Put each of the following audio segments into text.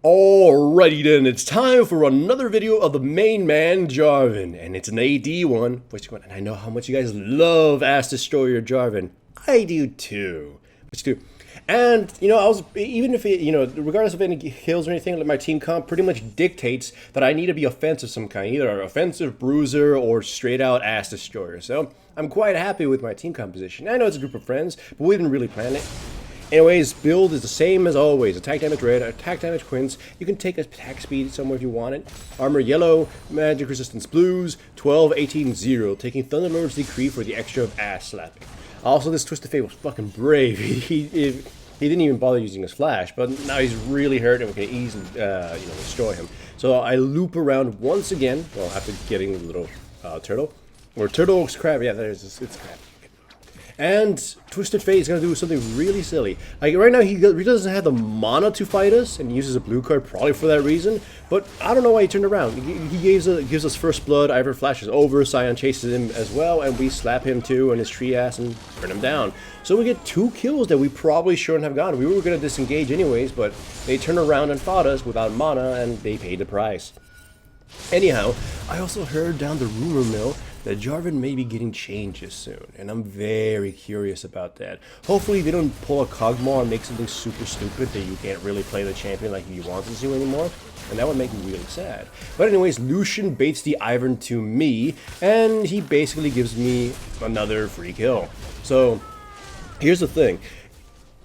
Alrighty then, it's time for another video of the main man, JARVAN, and it's an AD one, and I know how much you guys love Ass Destroyer JARVAN. I do too. And, I was, even if it, regardless of any kills or anything, like my team comp pretty much dictates that I need to be offensive some kind, either an offensive bruiser or straight out Ass Destroyer. So, I'm quite happy with my team composition. I know it's a group of friends, but we didn't really plan it. Anyways, build is the same as always. Attack damage red, attack damage quints. You can take attack speed somewhere if you want it. Armor yellow, magic resistance blues, 12, 18, 0. Taking Thunderlord's Decree for the extra of ass slapping. Also, this Twisted Fate was fucking brave. He didn't even bother using his flash, but now he's really hurt and we can easily, destroy him. So I loop around once again, well, after getting the little turtle. Or turtle's crab, yeah, it's crab. And Twisted Fate is going to do something really silly. Like, right now, he doesn't have the mana to fight us, and he uses a blue card probably for that reason. But I don't know why he turned around. He gives us First Blood, Ivern flashes over, Scion chases him as well, and we slap him too and his tree ass and burn him down. So we get 2 kills that we probably shouldn't have gotten. We were going to disengage anyways, but they turned around and fought us without mana, and they paid the price. Anyhow, I also heard down the rumor mill that JARVAN may be getting changes soon, and I'm very curious about that. Hopefully they don't pull a Kog'Maw and make something super stupid that you can't really play the champion like you wanted to anymore, and that would make me really sad. But anyways, Lucian baits the Ivern to me, and he basically gives me another free kill. So, here's the thing.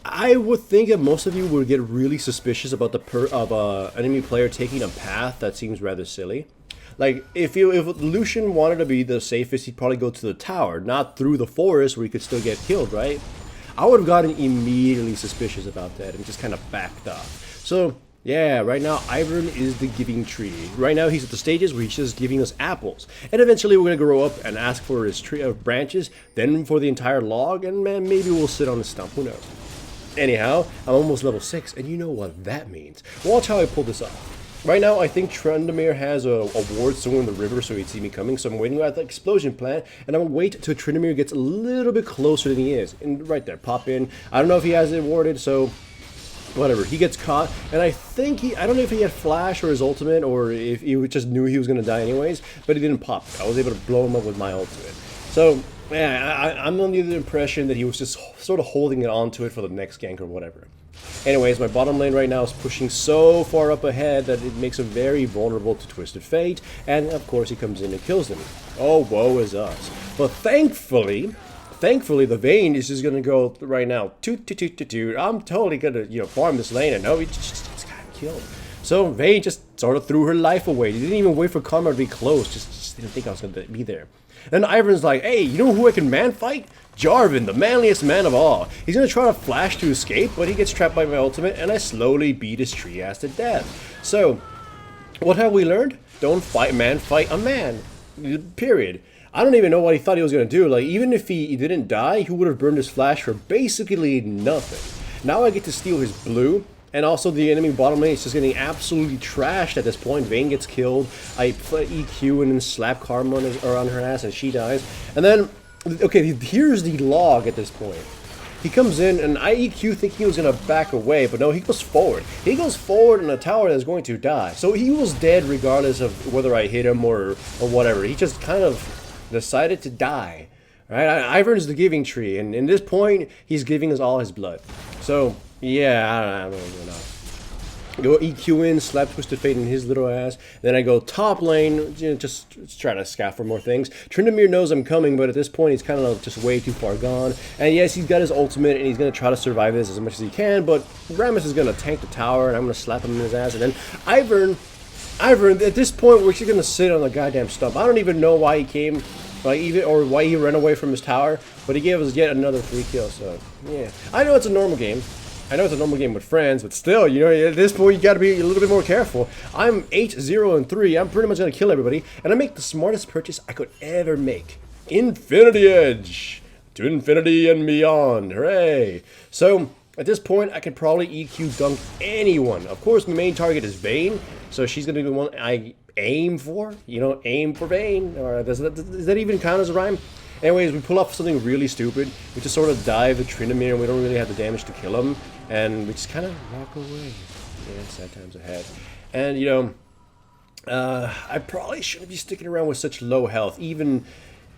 I would think that most of you would get really suspicious about the enemy player taking a path that seems rather silly. Like, if Lucian wanted to be the safest, he'd probably go to the tower, not through the forest where he could still get killed, right? I would have gotten immediately suspicious about that and just kind of backed up. So, yeah, right now, Ivern is the giving tree. Right now, he's at the stages where he's just giving us apples. And eventually, we're going to grow up and ask for his tree of branches, then for the entire log, and man, maybe we'll sit on his stump, who knows. Anyhow, I'm almost level 6, and you know what that means. Watch how I pull this off. Right now, I think Tryndamere has a ward somewhere in the river, so he'd see me coming, so I'm waiting at the explosion plant, and I'm going to wait till Tryndamere gets a little bit closer than he is. And right there, pop in. I don't know if he has it warded, so whatever. He gets caught, and I don't know if he had flash or his ultimate, or if he just knew he was going to die anyways, but he didn't pop. I was able to blow him up with my ultimate. So, yeah, I'm under the impression that he was just sort of holding it onto it for the next gank or whatever. Anyways, my bottom lane right now is pushing so far up ahead that it makes him very vulnerable to Twisted Fate, and of course he comes in and kills them. Oh, woe is us. But thankfully, the Vayne is just gonna go right now. Toot. I'm totally gonna, farm this lane, and no, he just got killed. So Vayne just sort of threw her life away. He didn't even wait for karma to be close. Just didn't think I was gonna be there. And Ivern's like, hey, you know who I can man fight? JARVAN, the manliest man of all. He's gonna try to flash to escape, but he gets trapped by my ultimate, and I slowly beat his tree ass to death. So, what have we learned? Don't fight a man. Period. I don't even know what he thought he was gonna do. Like, even if he didn't die, he would have burned his flash for basically nothing. Now I get to steal his blue. And also the enemy bottom lane is just getting absolutely trashed at this point. Vayne gets killed. I play EQ and then slap Karma on her ass and she dies. And then, okay, here's the log at this point. He comes in and I EQ think he was going to back away, but no, he goes forward. He goes forward in a tower that's going to die. So he was dead regardless of whether I hit him or whatever. He just kind of decided to die. Right? Ivern's the giving tree, and in this point, he's giving us all his blood. So, yeah, I don't know. Go EQ in, slap Twisted Fate in his little ass. Then I go top lane, just trying to scout for more things. Tryndamere knows I'm coming, but at this point he's kind of just way too far gone. And yes, he's got his ultimate, and he's going to try to survive this as much as he can, but Rammus is going to tank the tower, and I'm going to slap him in his ass. And then Ivern, at this point, we're just going to sit on the goddamn stump. I don't even know why he came. Or why he ran away from his tower, but he gave us yet another free kill, so, yeah. I know it's a normal game. I know it's a normal game with friends, but still, at this point, you gotta be a little bit more careful. I'm 8-0-3, I'm pretty much gonna kill everybody, and I make the smartest purchase I could ever make. Infinity Edge! To infinity and beyond, hooray! So, at this point, I could probably EQ dunk anyone. Of course, my main target is Vayne, so she's gonna be the one I aim for, aim for Vayne, or does that even count as a rhyme? Anyways, we pull off something really stupid. We just sort of dive the Tryndamere, and we don't really have the damage to kill him, and we just kind of walk away. Yeah, sad times ahead. And, you know, I probably shouldn't be sticking around with such low health, even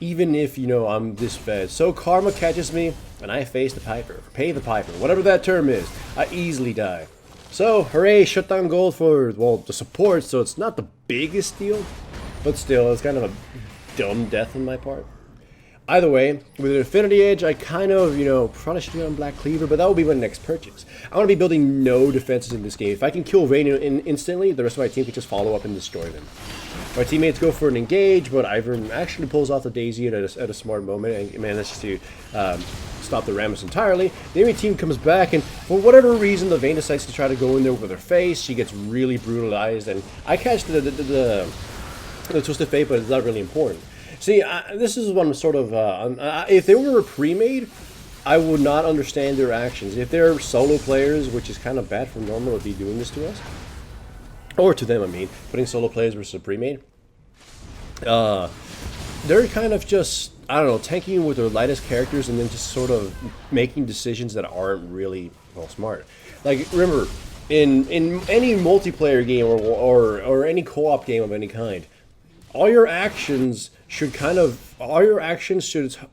if, you know, I'm this fed. So karma catches me, and I face the piper, pay the piper, whatever that term is. I easily die. So, hooray, shutdown gold for, well, the support, so it's not the biggest deal, but still, it's kind of a dumb death on my part. Either way, with an Infinity Edge, I kind of, you know, probably should do on Black Cleaver, but that will be my next purchase. I want to be building no defenses in this game. If I can kill Vayne instantly, the rest of my team can just follow up and destroy them. My teammates go for an engage, but Ivern actually pulls off the Daisy at a smart moment and manages to stop the Rammus entirely. The enemy team comes back, and for whatever reason, the Vayne decides to try to go in there with her face. She gets really brutalized, and I catch the Twisted Fate, but it's not really important. See, this is one sort of, if they were pre-made, I would not understand their actions. If they're solo players, which is kind of bad for normal to be doing this to us, or to them, I mean, putting solo players versus a pre-made, they're kind of just, I don't know, tanking with their lightest characters and then just sort of making decisions that aren't really, well, smart. Like, remember, in any multiplayer game or any co-op game of any kind, all your actions should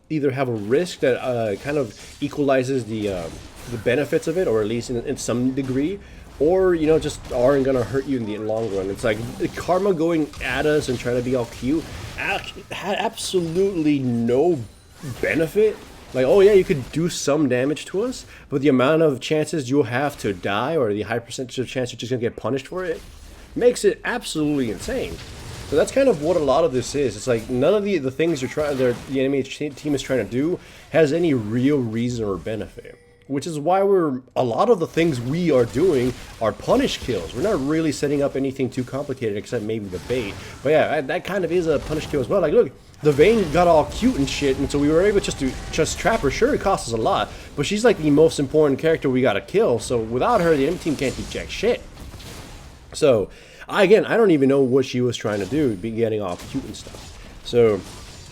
either have a risk that kind of equalizes the benefits of it, or at least in some degree, or, you know, just aren't gonna hurt you in the long run. It's like karma going at us and trying to be all cute had absolutely no benefit. Like, oh yeah, you could do some damage to us, but the amount of chances you'll have to die, or the high percentage of chance you're just gonna get punished for it, makes it absolutely insane. So that's kind of what a lot of this is. It's like none of the things the enemy team is trying to do has any real reason or benefit. Which is why a lot of the things we are doing are punish kills. We're not really setting up anything too complicated except maybe the bait. But yeah, that kind of is a punish kill as well. Like, look, the Vayne got all cute and shit, and so we were able just trap her. Sure, it costs us a lot, but she's like the most important character we gotta kill. So without her, the enemy team can't do jack shit. So, I don't even know what she was trying to do, be getting all cute and stuff. So,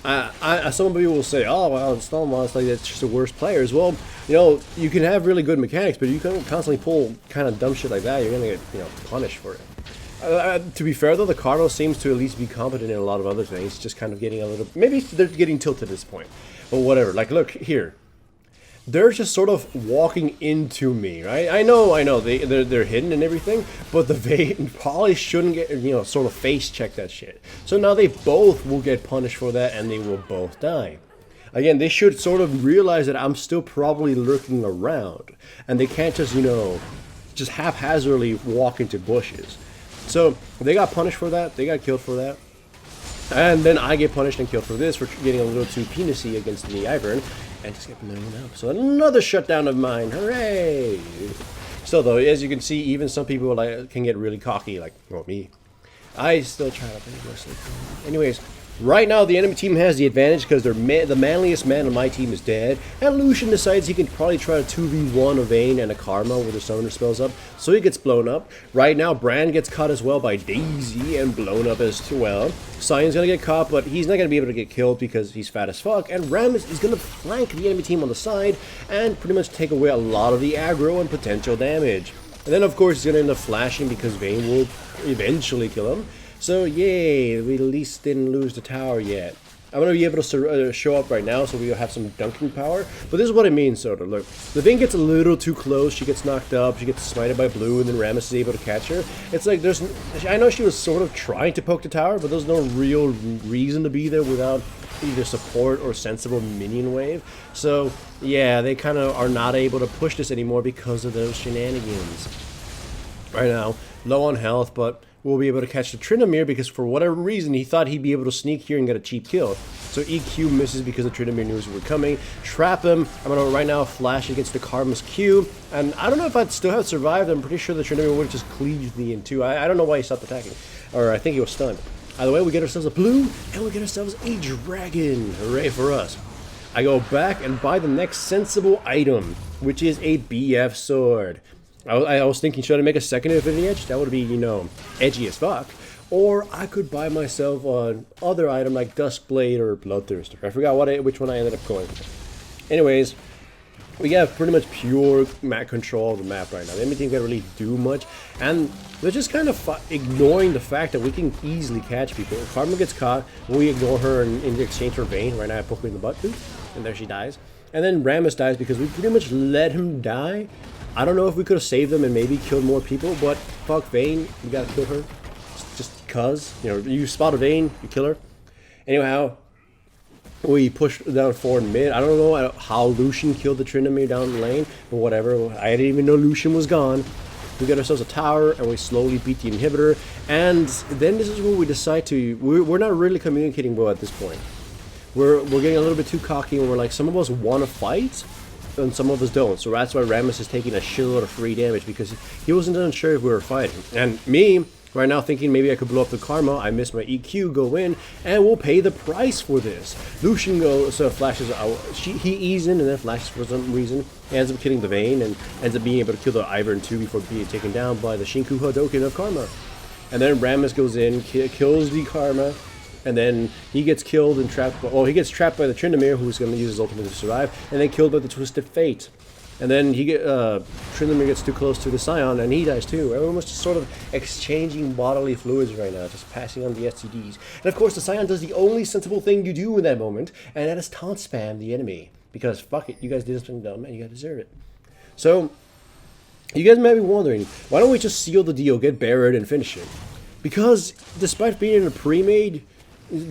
some people will say, oh, well, it's like that's just the worst players. Well, you know, you can have really good mechanics, but you can constantly pull kind of dumb shit like that, you're gonna get, you know, punished for it. To be fair, though, the Cardinal seems to at least be competent in a lot of other things, just kind of getting a little, maybe they're getting tilted at this point, but whatever. Like, look, here. They're just sort of walking into me, right? I know, they're hidden and everything, but the Vayne probably shouldn't get, you know, sort of face check that shit. So now they both will get punished for that, and they will both die. Again, they should sort of realize that I'm still probably lurking around, and they can't just, you know, just haphazardly walk into bushes. So they got punished for that, they got killed for that. And then I get punished and killed for this, for getting a little too penisy against the Ivern, and just get blown up. So another shutdown of mine, hooray! Still though, as you can see, even some people can get really cocky, like, well, me. I still try to play mostly. Anyways, right now the enemy team has the advantage because the manliest man on my team is dead, and Lucian decides he can probably try to 2v1 a Vayne and a Karma with the summoner spells up, so he gets blown up. Right now, Bran gets caught as well by Daisy and blown up as well. Sion's gonna get caught, but he's not gonna be able to get killed because he's fat as fuck, and Rammus is gonna flank the enemy team on the side and pretty much take away a lot of the aggro and potential damage. And then, of course, he's gonna end up flashing because Vayne will eventually kill him. So, yay, we at least didn't lose the tower yet. I'm going to be able to show up right now, so we'll have some dunking power. But this is what it means, Soda. Look, the Vayne gets a little too close. She gets knocked up. She gets smited by blue, and then Rammus is able to catch her. It's like I know she was sort of trying to poke the tower, but there's no real reason to be there without either support or sensible minion wave. So, yeah, they kind of are not able to push this anymore because of those shenanigans. Right now, low on health, but we'll be able to catch the Tryndamere because for whatever reason he thought he'd be able to sneak here and get a cheap kill. So EQ misses because the Tryndamere knew we were coming. Trap him. I'm going to right now flash against the Karma's Q. And I don't know if I'd still have survived. I'm pretty sure the Tryndamere would have just cleaved me in two. I don't know why he stopped attacking. Or I think he was stunned. Either way, we get ourselves a blue and we get ourselves a dragon. Hooray for us. I go back and buy the next sensible item, which is a BF sword. I was thinking, should I make a second Infinity Edge? That would be, you know, edgy as fuck. Or I could buy myself an other item like Duskblade or Bloodthirster. I forgot which one I ended up going with. Anyways, we have pretty much pure map control of the map right now. The enemy team can't really do much, and they're just kind of ignoring the fact that we can easily catch people. Karma gets caught, we ignore her in exchange for Vayne. Right now I poke her in the butt, and there she dies. And then Rammus dies because we pretty much let him die. I don't know if we could have saved them and maybe killed more people, but fuck Vayne, we gotta kill her. Just cuz, you know, you spot a Vayne, you kill her. Anyhow, we pushed down forward mid. I don't know how Lucian killed the Tryndamere down the lane, but whatever. I didn't even know Lucian was gone. We got ourselves a tower, and we slowly beat the inhibitor. And then this is where we decide to... We're not really communicating well at this point. We're getting a little bit too cocky, and we're like, some of us want to fight, and some of us don't. So that's why Rammus is taking a shitload of free damage, because he wasn't unsure if we were fighting. And me... right now thinking maybe I could blow up the Karma, I missed my EQ, go in, and we'll pay the price for this. Lucian flashes out, he eases in and then flashes for some reason, ends up killing the Vayne, and ends up being able to kill the Ivern too before being taken down by the Shinku Hadoken of Karma. And then Rammus goes in, kills the Karma, and then he gets killed and trapped, well, he gets trapped by the Tryndamere, who's going to use his ultimate to survive, and then killed by the Twisted Fate. And then Tryndamere gets too close to the Scion, and he dies too. Everyone's just sort of exchanging bodily fluids right now, just passing on the STDs. And of course, the Scion does the only sensible thing you do in that moment, and that is taunt spam the enemy. Because fuck it, you guys did something dumb, and you guys deserve it. So, you guys might be wondering, why don't we just seal the deal, get buried, and finish it? Because despite being in a pre-made,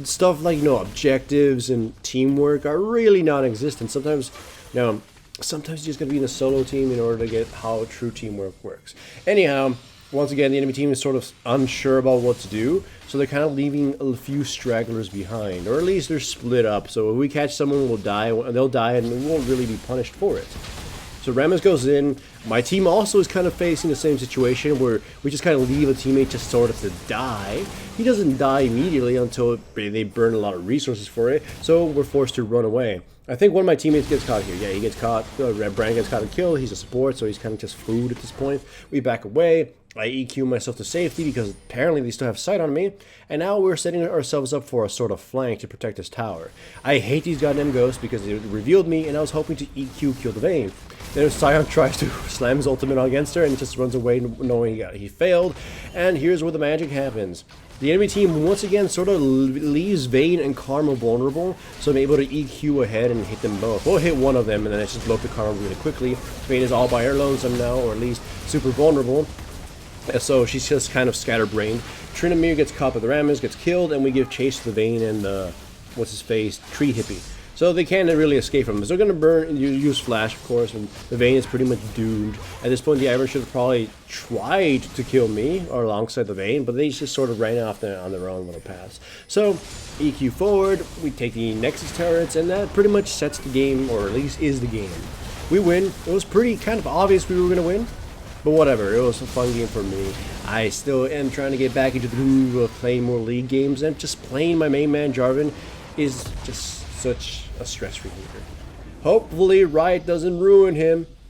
stuff like, you know, objectives and teamwork are really non-existent. Sometimes, you know, sometimes you just gotta be in a solo team in order to get how true teamwork works. Anyhow, once again, the enemy team is sort of unsure about what to do, so they're kind of leaving a few stragglers behind, or at least they're split up. So if we catch someone, we'll die, they'll die, and we won't really be punished for it. So Rammus goes in. My team also is kind of facing the same situation where we just kind of leave a teammate just sort of to die. He doesn't die immediately until they burn a lot of resources for it, so we're forced to run away. I think one of my teammates gets caught here. Yeah, he gets caught. Brand gets caught and killed. He's a support, so he's kind of just food at this point. We back away. I EQ myself to safety because apparently they still have sight on me. And now we're setting ourselves up for a sort of flank to protect this tower. I hate these goddamn ghosts because they revealed me, and I was hoping to EQ kill the Vayne. Then Scion tries to slam his ultimate against her and just runs away knowing he failed. And here's where the magic happens. The enemy team once again sort of leaves Vayne and Karma vulnerable, so I'm able to EQ ahead and hit them both. We'll hit one of them and then I just blow up the Karma really quickly. Vayne is all by her lonesome now, or at least super vulnerable. So she's just kind of scatterbrained. Tryndamere gets caught by the Rammus, gets killed, and we give chase to the Vayne and the, what's his face, Tree Hippie. So they can't really escape from him. So they're going to burn, use Flash, of course, and the Vayne is pretty much doomed. At this point, the Ivern should have probably tried to kill me, or alongside the Vayne, but they just sort of ran off on their own little paths. So, EQ forward, we take the Nexus turrets, and that pretty much sets the game, or at least is the game. We win. It was pretty kind of obvious we were going to win, but whatever, it was a fun game for me. I still am trying to get back into the groove of playing more League games, and just playing my main man, JARVAN, is just such a stress reliever. Hopefully Riot doesn't ruin him.